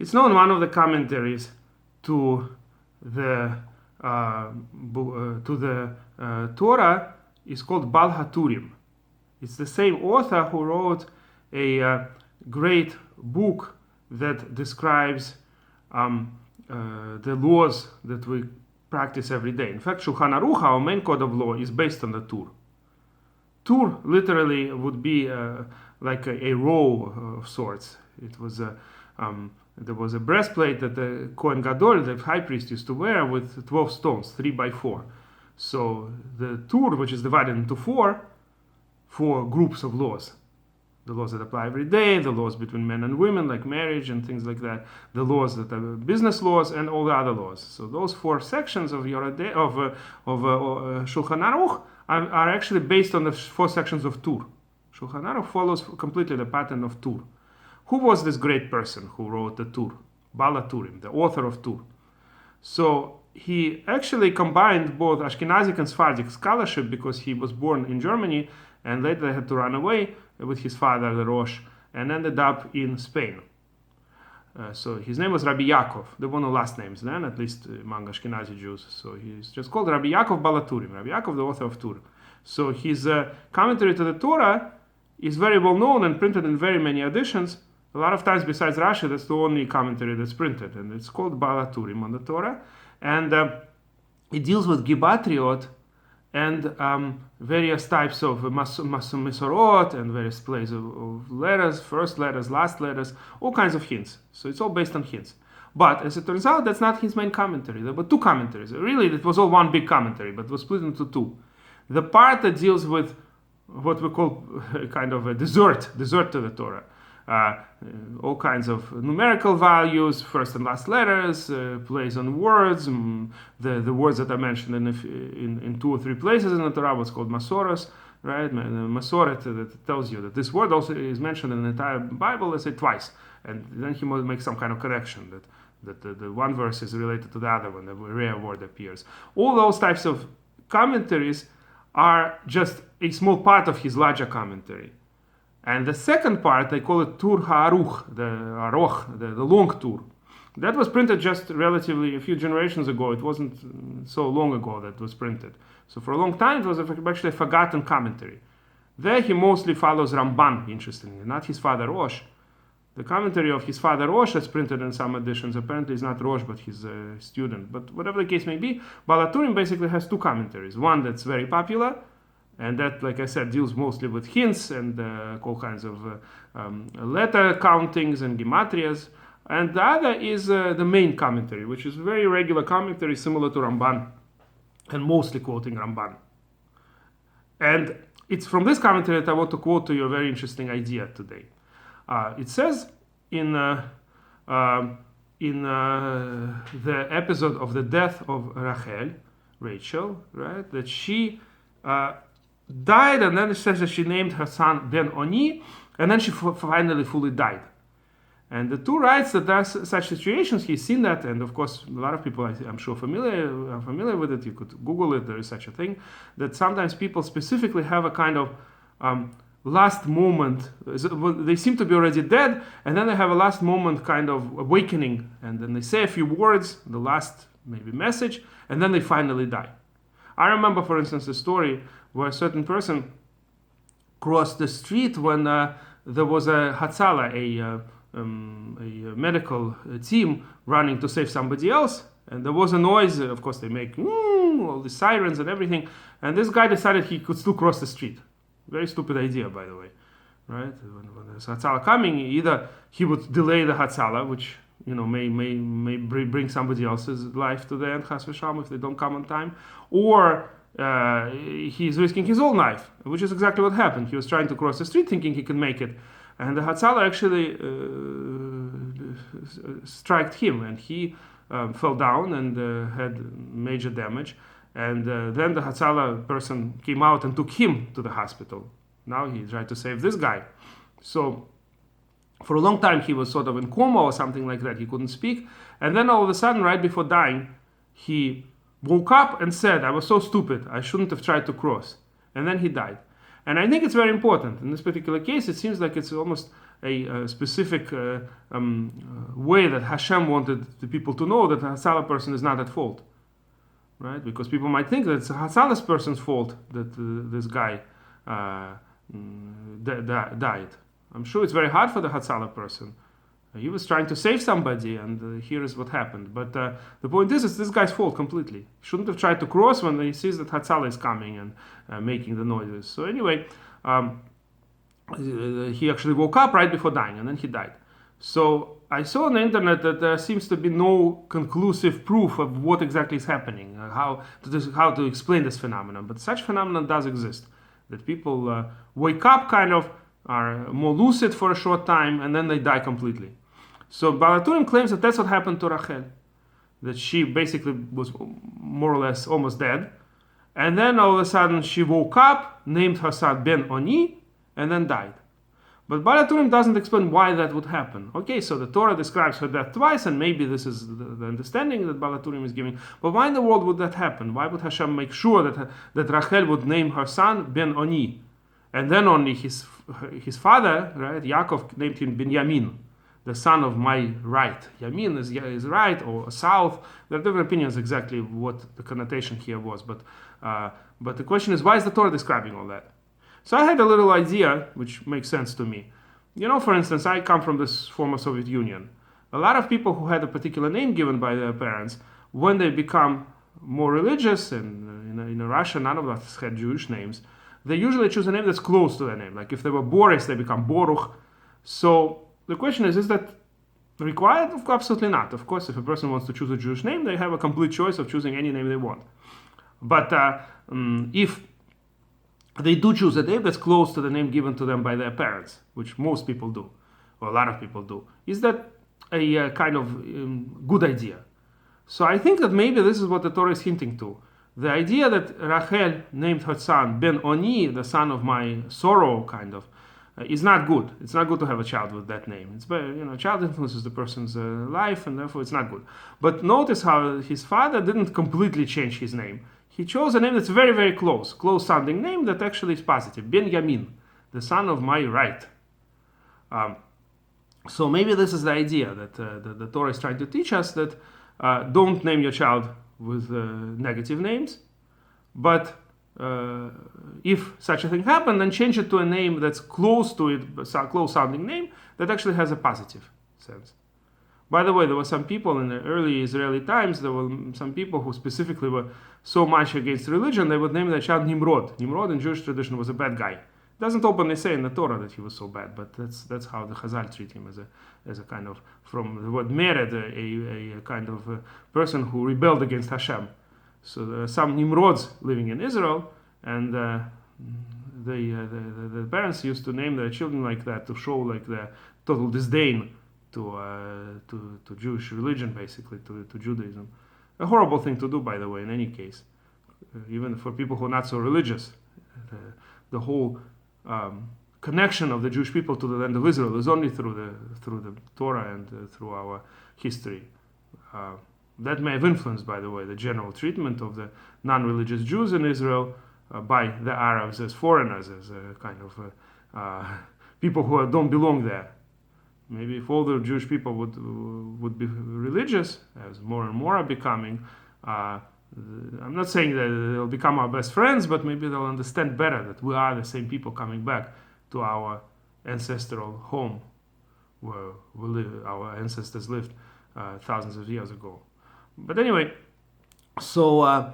It's known one of the commentaries to the Torah is called Baal HaTurim. It's the same author who wrote a great book that describes the laws that we practice every day. In fact, Shulchan Aruch, our main code of law, is based on the Tur. Tur literally would be like a row of sorts. It was there was a breastplate that the Kohen Gadol, the high priest, used to wear with 12 stones, 3 by 4. So the Tur, which is divided into four groups of laws. The laws that apply every day, the laws between men and women, like marriage and things like that, the laws that are business laws, and all the other laws. So those 4 sections of Shulchan Aruch are actually based on the 4 sections of Tur. Shulchan Aruch follows completely the pattern of Tur. Who was this great person who wrote the Tur? Baal HaTurim, the author of Tur. So he actually combined both Ashkenazic and Sephardic scholarship because he was born in Germany and later had to run away with his father, the Rosh, and ended up in Spain. So his name was Rabbi Yakov. There were no last names then, at least among Ashkenazi Jews. So he's just called Rabbi Yakov Baal HaTurim. Rabbi Yakov, the author of Tur. So his commentary to the Torah is very well known and printed in very many editions. A lot of times, besides Rashi, that's the only commentary that's printed, and it's called Baal HaTurim on the Torah. And it deals with gematriot and various types of masorot and various plays of letters, first letters, last letters, all kinds of hints. So it's all based on hints. But as it turns out, that's not his main commentary. There were 2 commentaries. Really, it was all one big commentary, but it was split into 2. The part that deals with what we call kind of a dessert to the Torah. All kinds of numerical values, first and last letters, plays on words. The words that are mentioned in 2 or 3 places in the Torah was called masoros, right? Masoret that tells you that this word also is mentioned in the entire Bible, let's say twice, and then he might make some kind of correction that the one verse is related to the other when the rare word appears. All those types of commentaries are just a small part of his larger commentary. And the second part, they call it Tur HaAruch, the long Tur. That was printed just relatively a few generations ago. It wasn't so long ago that it was printed. So for a long time, it was actually a forgotten commentary. There he mostly follows Ramban, interestingly, not his father Rosh. The commentary of his father Rosh that's printed in some editions. Apparently it's not Rosh, but his student. But whatever the case may be, Baal HaTurim basically has 2 commentaries. One that's very popular, and that, like I said, deals mostly with hints and all kinds of letter countings and gematrias. And the other is the main commentary, which is a very regular commentary similar to Ramban, and mostly quoting Ramban. And it's from this commentary that I want to quote to you a very interesting idea today. It says in the episode of the death of Rachel, right, that she died, and then it says that she named her son Ben Oni, and then she finally fully died. And the Tur writes that there are such situations. He's seen that, and of course, a lot of people, I'm sure, are familiar with it. You could Google it. There is such a thing that sometimes people specifically have a kind of last moment. They seem to be already dead, and then they have a last moment kind of awakening, and then they say a few words, the last maybe message, and then they finally die. I remember, for instance, a story where a certain person crossed the street when there was a Hatzalah, a medical team running to save somebody else, and there was a noise. Of course, they make all the sirens and everything, and this guy decided he could still cross the street. Very stupid idea, by the way, right? When there's Hatzalah coming, either he would delay the Hatzalah, which may bring somebody else's life to the end, chas v'shalom, if they don't come on time, or he's risking his own life, which is exactly what happened. He was trying to cross the street thinking he could make it, and the Hatzalah actually struck him, and he fell down and had major damage. And then the Hatzalah person came out and took him to the hospital. Now he tried to save this guy. So for a long time he was sort of in coma or something like that. He couldn't speak. And then all of a sudden, right before dying, he woke up and said, "I was so stupid. I shouldn't have tried to cross." And then he died. And I think it's very important. In this particular case, it seems like it's almost a specific way that Hashem wanted the people to know that a Hatzalah person is not at fault, right? Because people might think that it's a Hatzalah person's fault that this guy died. I'm sure it's very hard for the Hatzalah person. He was trying to save somebody, and here is what happened. But the point is, it's this guy's fault completely. He shouldn't have tried to cross when he sees that Hatzalah is coming and making the noises. So anyway, he actually woke up right before dying, and then he died. So I saw on the internet that there seems to be no conclusive proof of what exactly is happening, how to explain this phenomenon. But such phenomenon does exist, that people wake up kind of, are more lucid for a short time, and then they die completely. So Baal HaTurim claims that that's what happened to Rachel, that she basically was more or less almost dead, and then all of a sudden she woke up, named her son Ben Oni, and then died. But Baal HaTurim doesn't explain why that would happen. Okay, so the Torah describes her death twice, and maybe this is the understanding that Baal HaTurim is giving. But why in the world would that happen? Why would Hashem make sure that Rachel would name her son Ben Oni, and then only his father, right, Yakov, named him Binyamin, the son of my right. Yamin is right or south. There are different opinions exactly what the connotation here was, but the question is, why is the Torah describing all that? So I had a little idea, which makes sense to me. You know, for instance, I come from this former Soviet Union. A lot of people who had a particular name given by their parents, when they become more religious, and in Russia, none of us had Jewish names, they usually choose a name that's close to their name. Like if they were Boris, they become Boruch. So the question is that required? Absolutely not. Of course, if a person wants to choose a Jewish name, they have a complete choice of choosing any name they want. But if they do choose a name that's close to the name given to them by their parents, which most people do, or a lot of people do, is that a kind of good idea? So I think that maybe this is what the Torah is hinting to. The idea that Rachel named her son Ben Oni, the son of my sorrow, kind of, is not good. It's not good to have a child with that name. It's better, child influences the person's life, and therefore it's not good. But notice how his father didn't completely change his name. He chose a name that's very, very close-sounding name that actually is positive. Benjamin, the son of my right. So maybe this is the idea that the Torah is trying to teach us, that don't name your child with negative names, but if such a thing happened, then change it to a name that's close to it, a close-sounding name that actually has a positive sense. By the way, there were some people in the early Israeli times, there were some people who specifically were so much against religion, they would name their child Nimrod. Nimrod in Jewish tradition was a bad guy. It doesn't openly say in the Torah that he was so bad, but that's how the Chazal treat him, as a kind of, from the word mered, a kind of person who rebelled against Hashem. So there are some Nimrods living in Israel, and the parents used to name their children like that to show like their total disdain to Jewish religion, basically, to Judaism. A horrible thing to do, by the way, in any case, even for people who are not so religious. The whole connection of the Jewish people to the land of Israel is only through the Torah and through our history. That may have influenced, by the way, the general treatment of the non-religious Jews in Israel by the Arabs as foreigners, as a kind of people who don't belong there. Maybe if all the Jewish people would be religious, as more and more are becoming, I'm not saying that they'll become our best friends, but maybe they'll understand better that we are the same people coming back to our ancestral home, where our ancestors lived thousands of years ago. But anyway, so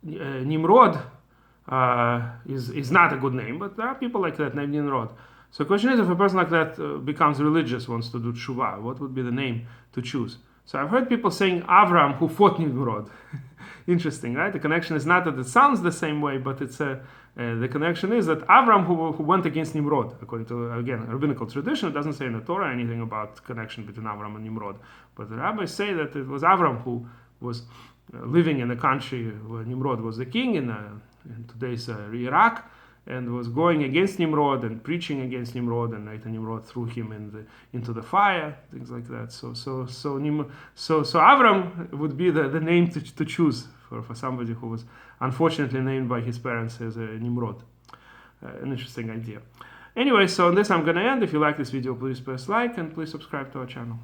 Nimrod is not a good name, but there are people like that named Nimrod. So the question is, if a person like that becomes religious, wants to do tshuva, what would be the name to choose? So I've heard people saying Avram who fought Nimrod. Interesting, right? The connection is not that it sounds the same way, but it's the connection is that Avram who went against Nimrod, according to, again, rabbinical tradition. It doesn't say in the Torah anything about connection between Avram and Nimrod. But the rabbis say that it was Avram who was living in a country where Nimrod was the king in today's Iraq, and was going against Nimrod and preaching against Nimrod, and later Nimrod threw him into the fire, things like that. So Avram would be the name to choose for somebody who was unfortunately named by his parents as a Nimrod. An interesting idea. Anyway, so on this I'm gonna end. If you like this video, please press like and please subscribe to our channel.